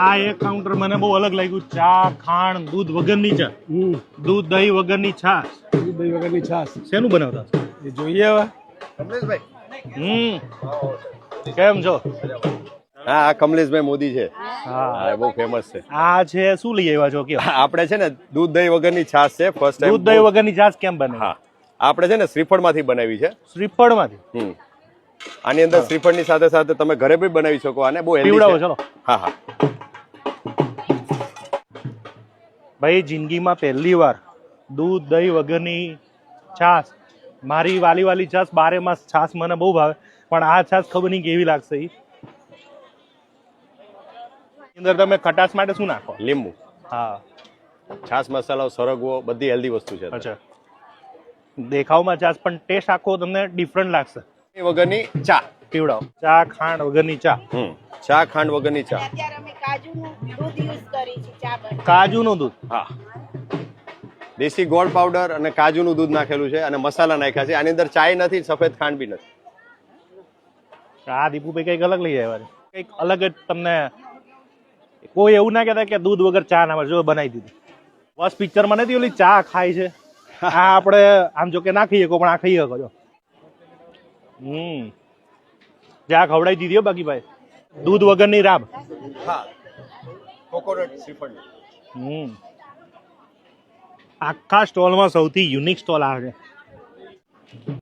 આ એક કાઉન્ટર મને બહુ અલગ લાગ્યું. ચા, ખાંડ, દૂધ વગરની ચા, દૂધ દહીં વગરની છાશ. દૂધ દહીં વગરની છાશ શેનું બનાવતા હશે? એ જોઈએ હવે. કેમ છો? હા, આ કમલેશભાઈ મોદી છે. હા, હા, બહુ ફેમસ છે. આ છે શું લઈ આવ્યા છો? કયો આપણે છે ને દૂધ દહીં વગરની છાશ છે. ફર્સ્ટ ટાઈમ દૂધ દહીં વગરની છાશ કેમ બને? હા, આપણે છે ને શ્રીફળમાંથી બનાવી છે. શ્રીફળમાંથી. આની અંદર શ્રીફળની સાથે સાથે તમે ઘરે બી બનાવી શકો. આને બહુ હેલ્ધી પીવડાવો છે. ચલો. હા હા. ભાઈ જિંદગીમાં પહેલી વાર દૂધ દહીં વગરની છાશ. મારી વાલી છાશ 12 માસ છાશ મને બહુ ભાવે, પણ આ છાશ ખબર નહીં કેવી લાગશે. અંદર તમે ખટાશ માટે શું નાખો? લીંબુ, હા, છાશ, મસાલો, સરગવો, બધી હેલ્ધી વસ્તુ છે. અચ્છા. દેખાવમાં છાશ પણ ટેસ્ટ આખો તમને ડિફરન્ટ લાગશે. એ વગરની ચા પીવડાવો. ચા ખાંડ વગરની ચા. ચા ખાંડ વગરની ચા. અત્યારે અમે કાજુનું દૂધ યુઝ કરી છે ચા બનવા. કાજુનું દૂધ. હા, દેશી ગોળ પાવડર અને કાજુનું દૂધ નાખેલું છે અને મસાલા નાખ્યા છે. આની અંદર ચાય નથી, સફેદ ખાંડ બી નથી. આ દીપુભાઈ કંઈક અલગ લઈ આવ્યા છે. કંઈક અલગ જ તમને. કોઈ એવું ના કહેતા કે દૂધ વગર ચા ના મળે. જો બનાવી દીધી. બસ પિક્ચરમાં નથી ઓલી ચા ખાય છે. આ આપણે આમ જો કે ના ખાઈ શકો, પણ આ ખાઈ શકો છો. ચા ખવડાવી દીધી હો બાકી ભાઈ. દૂધ વગરની રાબ. હા, કોકોનટ શ્રીફળ. આખા સ્ટોલમાં સૌથી યુનિક સ્ટોલ આ છે.